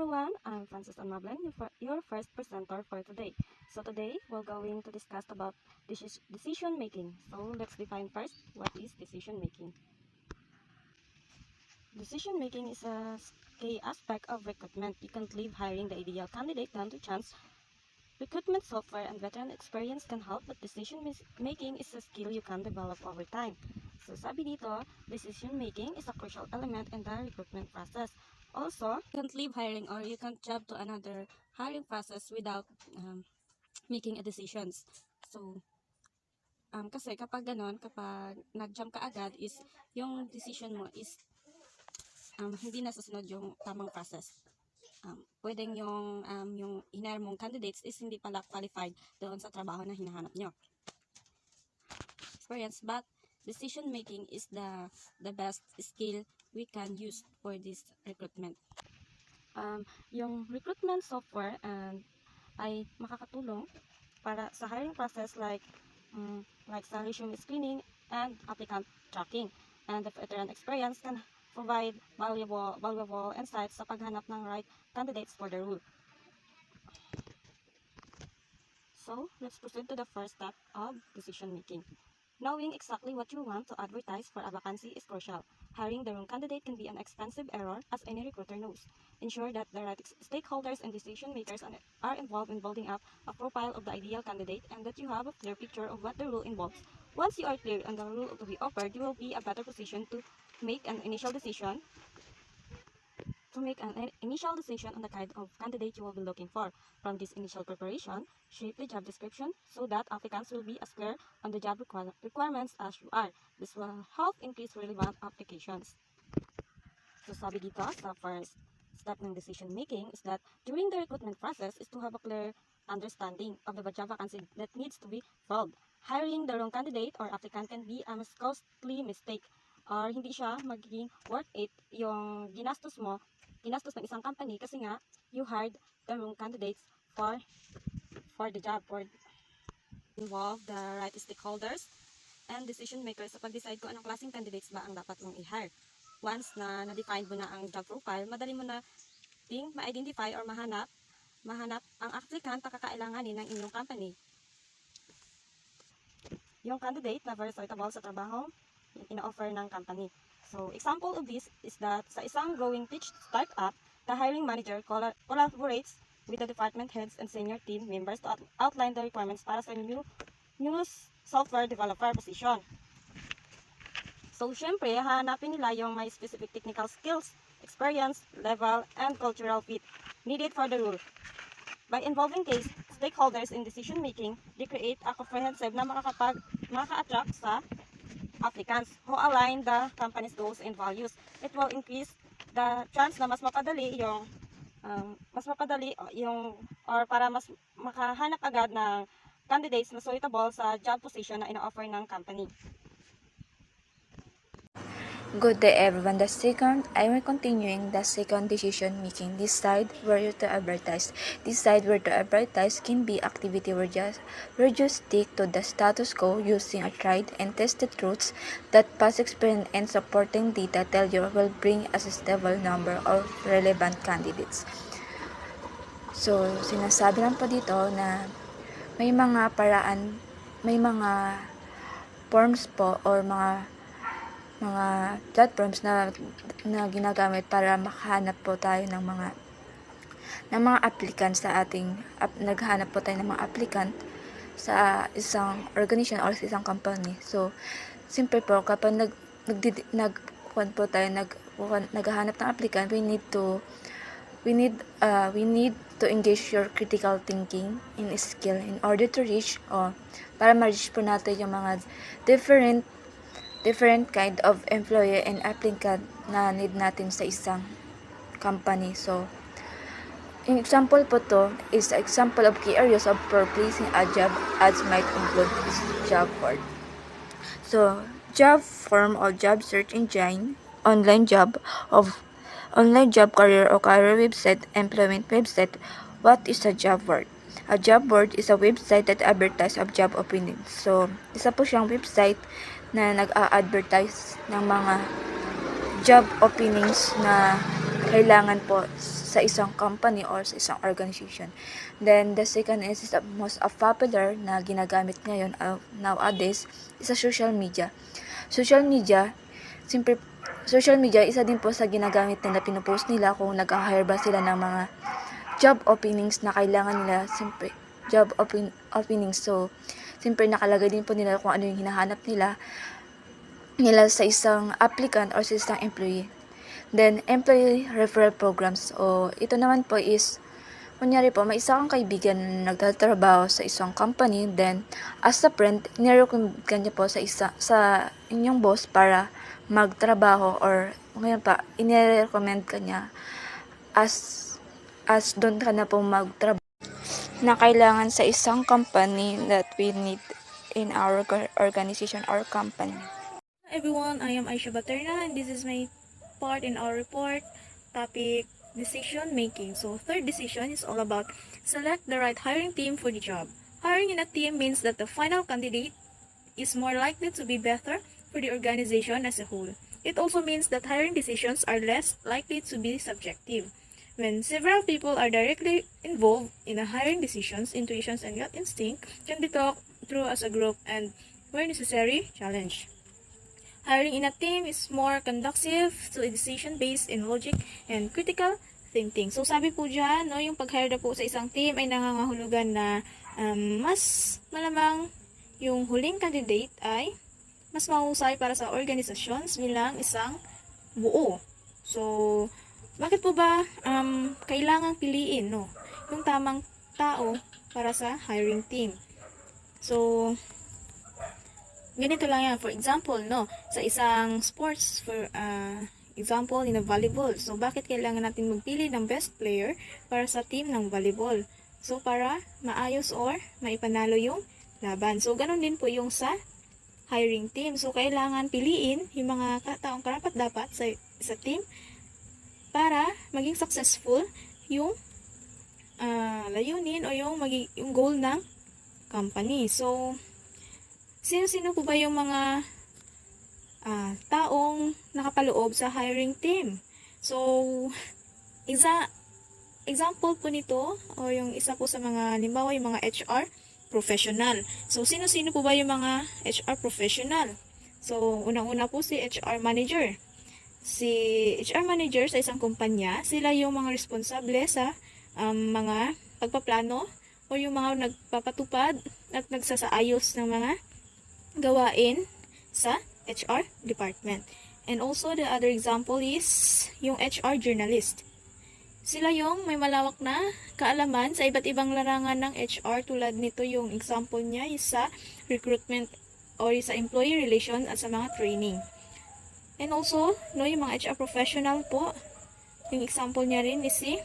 everyone, I'm Francis Anmablen, your first presenter for today. So today, we're going to discuss about decision making. So let's define first what is decision making. Decision making is a key aspect of recruitment. You can't leave hiring the ideal candidate down to chance. Recruitment software and veteran experience can help, but decision making is a skill you can develop over time. So sabi dito, decision making is a crucial element in the recruitment process. Also, you can't leave hiring or you can't jump to another hiring process without making a decisions. So, kasi kapag ganon, kapag nag-jump ka agad is yung decision mo is hindi nasusunod yung tamang process. Pwedeng yung hinire mong candidates is hindi pala qualified doon sa trabaho na hinahanap nyo. Experience, but decision making is the best skill we can use for this recruitment. Yung recruitment software ay makakatulong para sa hiring process like sa resume screening and applicant tracking. And the veteran experience can provide valuable insights sa paghanap ng right candidates for the role. So, let's proceed to the first step of decision making. Knowing exactly what you want to advertise for a vacancy is crucial. Hiring the wrong candidate can be an expensive error, as any recruiter knows. Ensure that the right stakeholders and decision makers are involved in building up a profile of the ideal candidate and that you have a clear picture of what the role involves. Once you are clear on the role to be offered, you will be in a better position to make an initial decision on the kind of candidate you will be looking for. From this initial preparation, shape the job description so that applicants will be as clear on the job requirements as you are. This will help increase relevant applications. So sabi dito, sa first step ng decision making is that during the recruitment process is to have a clear understanding of the job vacancy that needs to be filled. Hiring the wrong candidate or applicant can be a costly mistake or hindi siya magiging worth it yung ginastos ng isang company kasi nga you hired the wrong candidates for the job or involve the right stakeholders and decision makers sa pag-decide kung anong klaseng candidates ba ang dapat mong i-hire. Once na na-define mo na ang job profile, madali mo na ma-identify or mahanap ang applicant na kakailanganin ng inyong company. Yung candidate na very suitable sa trabaho ina-offer ng company. So, example of this is that sa isang growing tech startup, the hiring manager collaborates with the department heads and senior team members to outline the requirements para sa new software developer position. So, syempre, hahanapin nila yung may specific technical skills, experience, level, and cultural fit needed for the role. By involving case stakeholders in decision making, they create a comprehensive na makaka-attract sa applicants who align the company's goals and values. It will increase the chance na mas mapadali or para mas makahanap agad ng candidates na suitable sa job position na ina-offer ng company. Good day everyone. I'm continuing the second decision making. Decide where to advertise. Decide where to advertise can be activity where you stick to the status quo using a tried and tested routes that past experience and supporting data tell you will bring a sustainable number of relevant candidates. So, sinasabi lang po dito na may mga paraan, may mga forms po or mga platforms na ginagamit para makahanap po tayo ng mga applicant sa ating naghahanap po tayo ng mga applicant sa isang organization or sa isang company. So, simple po kapag naghahanap ng applicant, we need to engage your critical thinking in skill in order to reach para ma-reach po natin yung mga different kind of employee and applicant na need natin sa isang company. So, in example po to is example of key areas of placing a job ads might include job board. So, job form or job search engine, online job career or career website, employment website. What is a job board? A job board is a website that advertises of job openings. So, isa po siyang website na nag-a-advertise ng mga job openings na kailangan po sa isang company or sa isang organization. Then, the second is the most popular na ginagamit ngayon nowadays is sa social media. Social media, isa din po sa ginagamit nila, pinupost nila kung nag-hire ba sila ng mga job openings na kailangan nila, siyempre, openings. So, siyempre, nakalagay din po nila kung ano yung hinahanap nila sa isang applicant or sa isang employee. Then, employee referral programs. O, ito naman po is, kunyari po, may isa kang kaibigan na nagtatrabaho sa isang company, then, as a friend, nirecommend ka niya po sa inyong boss para magtrabaho, or ngayon pa, inirecommend ka niya as doon ka na po magtrabaho na kailangan sa isang company that we need in our organization or company. Everyone, I am Aisha Baterna and this is my part in our report topic decision making. So third decision is all about select the right hiring team for the job. Hiring in a team means that the final candidate is more likely to be better for the organization as a whole. It also means that hiring decisions are less likely to be subjective. When several people are directly involved in the hiring decisions, intuitions and gut instinct can be talked through as a group and, where necessary, challenged. Hiring in a team is more conducive to a decision based in logic and critical thinking. So sabi po dyan, no, yung pag-hire na po sa isang team ay nangangahulugan na mas malamang yung huling candidate ay mas mahusay para sa organizations bilang isang buo. So, bakit po ba kailangang piliin, no, yung tamang tao para sa hiring team? So, ganito lang yan. For example, no, sa isang sports, for example, in a volleyball. So, bakit kailangan natin magpili ng best player para sa team ng volleyball? So, para maayos or maipanalo yung laban. So, ganun din po yung sa hiring team. So, kailangan piliin yung mga taong karapat-dapat sa team para maging successful yung layunin o yung goal ng company. So, sino-sino po ba yung mga taong nakapaloob sa hiring team? So, example po nito, o yung isa po sa mga, halimbawa yung mga HR professional. So, sino-sino po ba yung mga HR professional? So, unang-una po si HR manager. Si HR manager sa isang kumpanya, sila yung mga responsable sa mga pagpaplano o yung mga nagpapatupad at nagsasaayos ng mga gawain sa HR department. And also, the other example is yung HR journalist. Sila yung may malawak na kaalaman sa iba't ibang larangan ng HR, tulad nito yung example niya is sa recruitment or sa employee relation at sa mga training. And also, no, yung mga HR professional po, yung example niya rin is si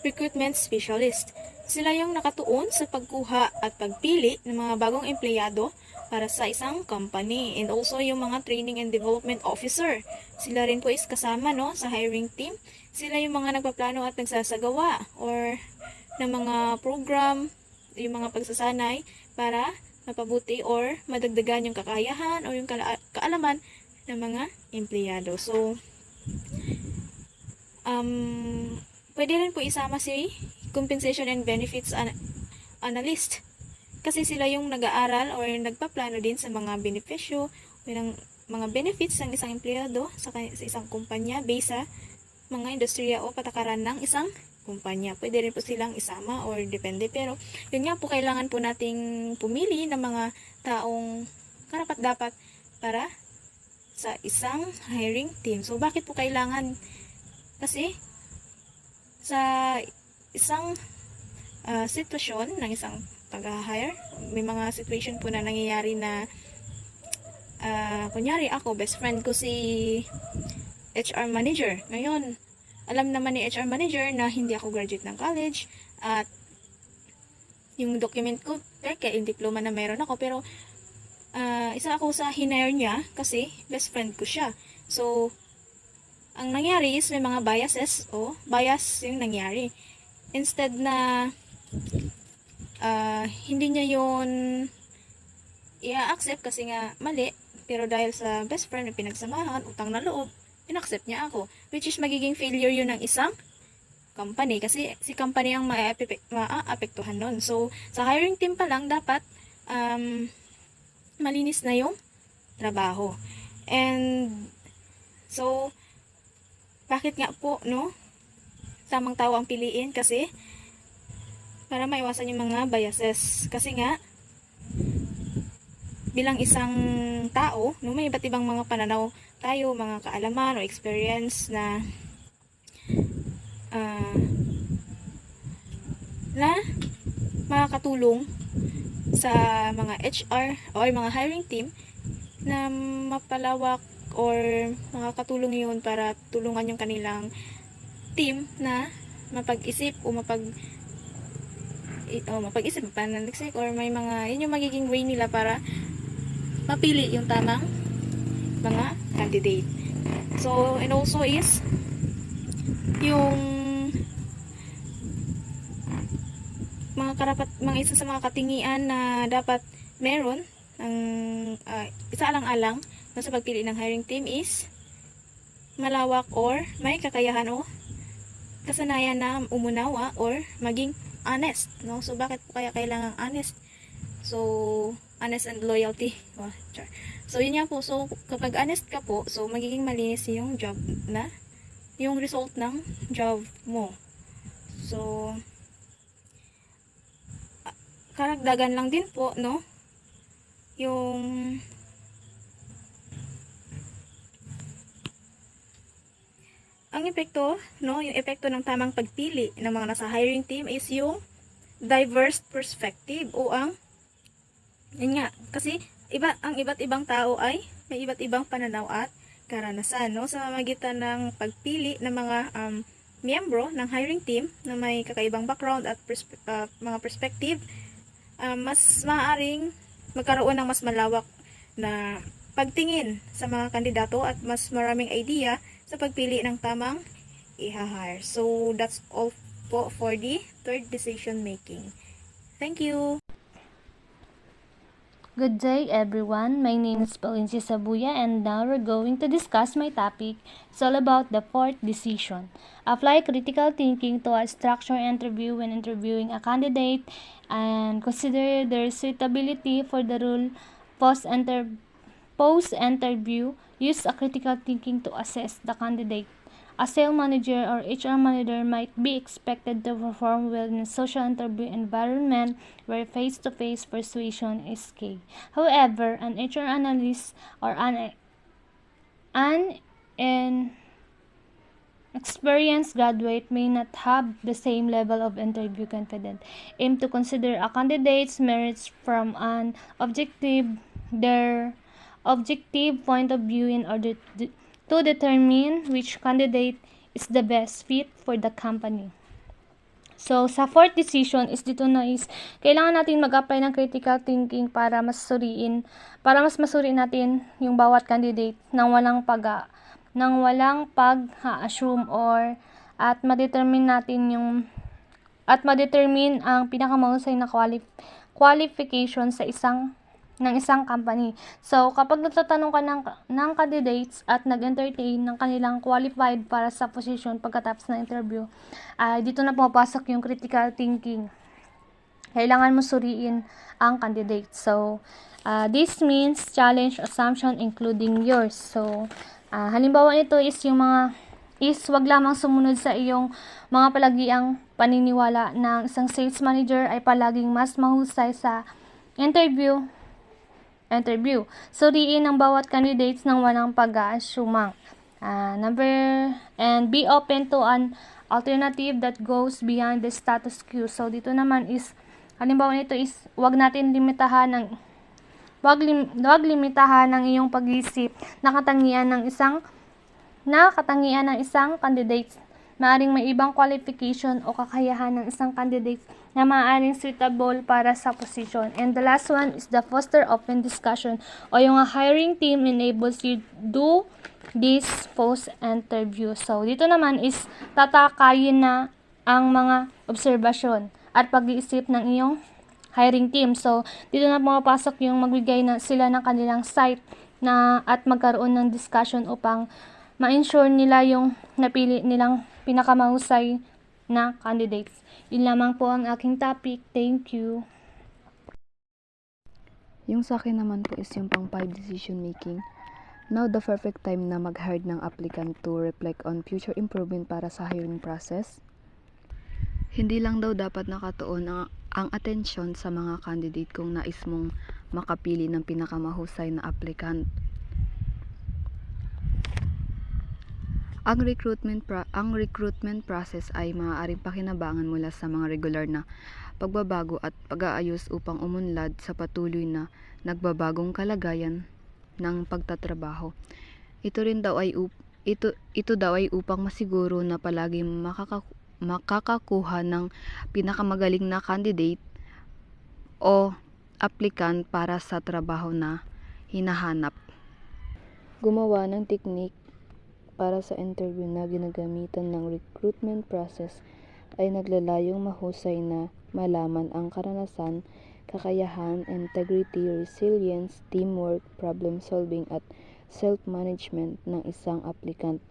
recruitment specialist. Sila yung nakatuon sa pagkuha at pagpili ng mga bagong empleyado para sa isang company. And also yung mga training and development officer. Sila rin po is kasama, no, sa hiring team. Sila yung mga nagpaplano at nagsasagawa or ng mga program, yung mga pagsasanay para mapabuti or madagdagan yung kakayahan o yung kaalaman ng mga empleyado. So, pwede rin po isama si compensation and benefits analyst. Kasi sila yung nag-aaral or nagpaplano din sa mga benepisyo o ng mga benefits ng isang empleyado sa isang kumpanya based sa mga industriya o patakaran ng isang kumpanya. Pwede rin po silang isama or depende. Pero yun nga po, kailangan po nating pumili ng mga taong karapat-dapat para sa isang hiring team. So, bakit po kailangan? Kasi, sa isang sitwasyon ng isang pag-hire, may mga situation po na nangyayari na kunyari ako, best friend ko si HR manager. Ngayon, alam naman ni HR manager na hindi ako graduate ng college at yung document ko, yung diploma na meron ako, pero isa ako sa hinire niya kasi best friend ko siya. So, ang nangyari is may mga biases o bias yung nangyari. Instead na hindi niya yun i-accept kasi nga mali, pero dahil sa best friend na pinagsamahan, utang na loob, in-accept niya ako. Which is magiging failure yun ng isang company kasi si company ang maaapektuhan nun. So, sa hiring team pa lang, dapat malinis na yung trabaho. And, so, bakit nga po, no? Tamang tao ang piliin kasi para maiwasan yung mga biases. Kasi nga, bilang isang tao, no, may iba't ibang mga pananaw tayo, mga kaalaman o experience na makakatulong sa mga HR o mga hiring team na mapalawak or makakatulong yun para tulungan yung kanilang team na mapag-isip o mapag-isip, pananaliksik, or may mga, yun yung magiging way nila para mapili yung tamang mga candidate. So, and also is yung mga isa sa mga katingian na dapat meron ang isa alang-alang sa pagpili ng hiring team is malawak or may kakayahan o kasanayan na umunawa or maging honest, no? So, bakit po kaya kailangan honest? So, honest and loyalty. So, yun nga po. So, kapag honest ka po, so, magiging malinis yung job na, yung result ng job mo. So, karagdagan lang din po, no? Yung ang epekto, no? Yung epekto ng tamang pagpili ng mga nasa hiring team is yung diverse perspective o ang yun nga, kasi ang iba't ibang tao ay may iba't ibang pananaw at karanasan, no? Sa magitan ng pagpili ng mga miyembro ng hiring team na may kakaibang background at mga perspective, mas maaaring magkaroon ng mas malawak na pagtingin sa mga kandidato at mas maraming idea sa pagpili ng tamang i-hire. So, that's all po for the third decision making. Thank you! Good day, everyone. My name is Paulinci Sabuya, and now we're going to discuss my topic. It's all about the fourth decision. Apply critical thinking to a structured interview when interviewing a candidate and consider their suitability for the role. Post-interview, use a critical thinking to assess the candidate. A sales manager or HR manager might be expected to perform well in a social interview environment where face-to-face persuasion is key. However, an HR analyst or an experienced graduate may not have the same level of interview confidence. Aim to consider a candidate's merits from an their objective point of view in order to determine which candidate is the best fit for the company. So, sa fourth decision is dito na is kailangan natin mag-apply ng critical thinking para mas masuri natin yung bawat candidate nang walang pag-assume or at ma-determine ang pinakamahusay na qualification sa isang company. So, kapag nagtatanong ka ng candidates at nag-entertain ng kanilang qualified para sa position pagkatapos ng interview, dito na pumapasok yung critical thinking. Kailangan mo suriin ang candidate. So, this means challenge assumption including yours. So, halimbawa nito is wag lamang sumunod sa iyong mga palagiang paniniwala ng isang sales manager ay palaging mas mahusay sa interview. Suriin ang bawat candidates ng walang pag-aasumang. And be open to an alternative that goes beyond the status quo. So, dito naman is, halimbawa nito is, wag limitahan ng iyong pag-iisip na katangian ng isang candidate. Maaring may ibang qualification o kakayahan ng isang candidate na maaaring suitable para sa position. And the last one is the foster open discussion o yung hiring team enables you do this post-interview. So, dito naman is tatakayin na ang mga obserbasyon at pag-iisip ng iyong hiring team. So, dito na pumapasok yung magbigay na sila ng kanilang site at magkaroon ng discussion upang ma-ensure nila yung napili nilang pinakamahusay na candidates. Yun lamang po ang aking topic. Thank you. Yung sa akin naman po is yung pang 5 decision making. Now the perfect time na mag-hire ng applicant to reflect on future improvement para sa hiring process. Hindi lang daw dapat nakatuon ang atensyon sa mga candidate kung nais mong makapili ng pinakamahusay na applicant. Ang recruitment process ay maaaring pakinabangan mula sa mga regular na pagbabago at pag-aayos upang umunlad sa patuloy na nagbabagong kalagayan ng pagtatrabaho. Ito daw ay upang masiguro na palagi makakakuha ng pinakamagaling na candidate o applicant para sa trabaho na hinahanap. Gumawa ng technique para sa interview na ginagamitan ng recruitment process ay naglalayong mahusay na malaman ang karanasan, kakayahan, integrity, resilience, teamwork, problem solving at self-management ng isang applicant.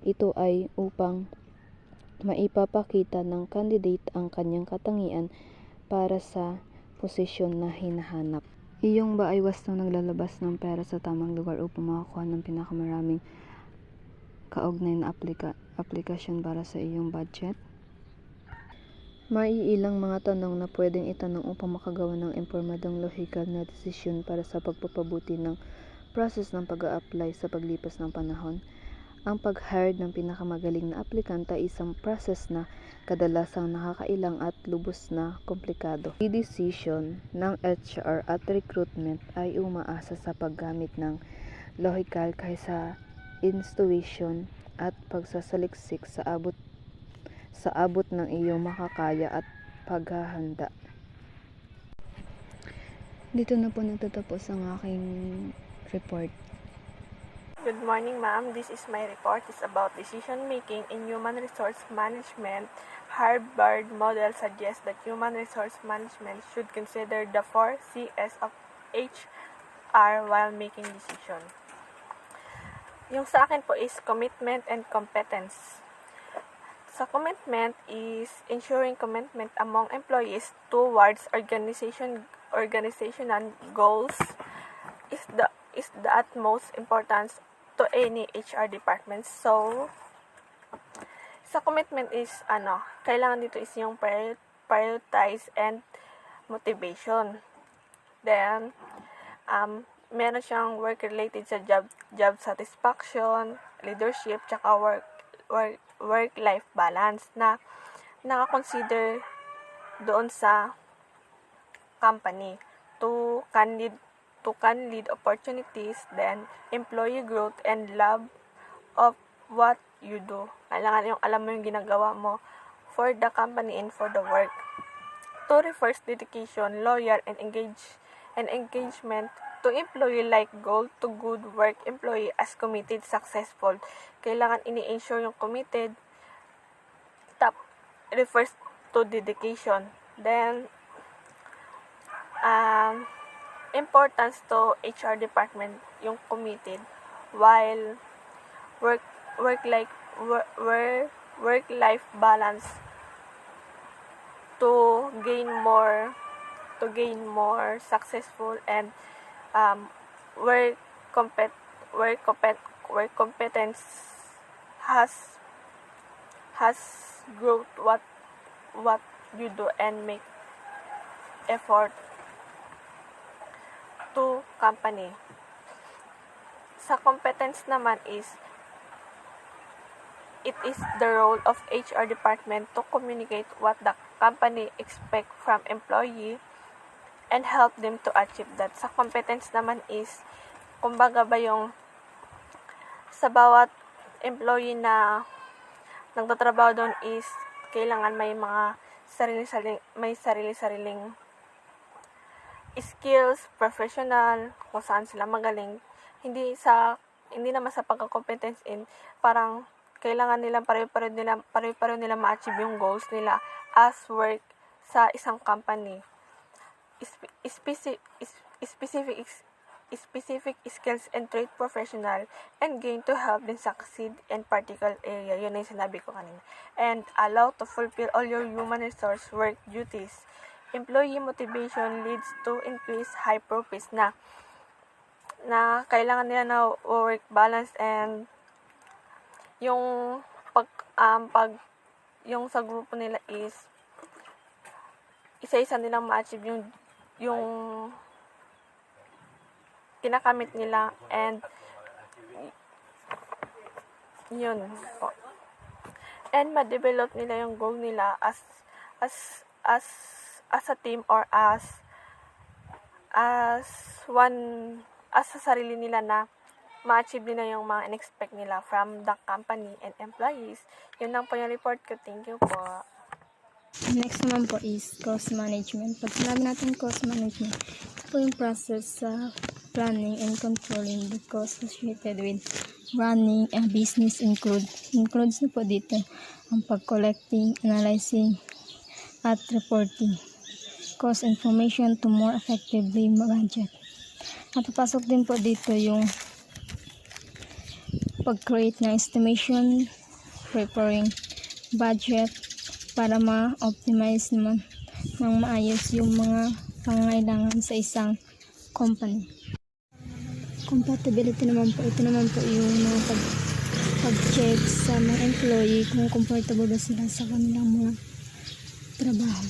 Ito ay upang maipapakita ng candidate ang kanyang katangian para sa posisyon na hinahanap. Iyong ba ay wastong naglalabas ng pera sa tamang lugar upang makakuha ng pinakamaraming kaugnay na aplikasyon para sa iyong budget? Maiilang mga tanong na pwedeng itanong upang makagawa ng impormadong lohikal na desisyon para sa pagpapabuti ng process ng pag-a-apply sa paglipas ng panahon. Ang pag-hire ng pinakamagaling na aplikanta ay isang process na kadalasang nakakailang at lubos na komplikado. Ang decision ng HR at recruitment ay umaasa sa paggamit ng lohikal kaysa intuition at pagsasaliksik sa abot ng iyong makakaya at paghahanda. Dito na po nagtatapos ang aking report. Good morning, ma'am. This is my report. It's about decision making in human resource management. Harvard model suggests that human resource management should consider the 4 C's of HR while making decision. Yung sa akin po is commitment and competence. Sa commitment is ensuring commitment among employees towards organizational goals is the utmost importance to any HR department. So, sa commitment is kailangan dito is yung prioritize and motivation. Then, meron siyang work-related sa job satisfaction, leadership, tsaka work-life balance na nakakonsider doon sa company to can lead opportunities, then employee growth and love of what you do. Kailangan yung alam mo yung ginagawa mo for the company and for the work. To refers dedication, loyal, and engagement to employee like goal to good work employee as committed, successful. Kailangan ini-ensure yung committed. Top refers to dedication. Then, importance to HR department yung committed, while work-life balance to gain more successful and work competence has growth what you do and make effort to company. Sa competence naman is it is the role of HR department to communicate what the company expect from employee and help them to achieve that. Sa competence naman is, kumbaga ba yung sa bawat employee na nagtatrabaho doon is kailangan may mga sarili-sariling skills, professional, kung saan sila magaling. Hindi naman sa pagka-competence in parang kailangan nilang pareho-pareho nila ma-achieve yung goals nila as work sa isang company. Specific specific skills and trade professional and gain to help them succeed in particular area. Yun na yung sinabi ko kanina. And allow to fulfill all your human resource work duties. Employee motivation leads to increased high profits na kailangan nila na work balance and yung yung sa grupo nila is isa-isa nilang ma-achieve yung kinakamit nila and yun po. And ma-develop nila yung goal nila as a team or as sa sarili nila na ma-achieve nila yung mga in-expect nila from the company and employees. Yun lang po yung report ko. Thank you po. Next naman po is cost management. Pag sinabi natin cost management, ito po yung process sa planning and controlling the cost associated with running a business includes na po dito ang pag-collecting, analyzing, at reporting cost information to more effectively budget. At papasok din po dito yung pag-create ng estimation, preparing budget para ma-optimize naman ng maayos yung mga pangangailangan sa isang company. Compatibility naman po, ito naman po yung mga pag-check sa mga employee kung comfortable ba sila sa kanilang mga trabaho.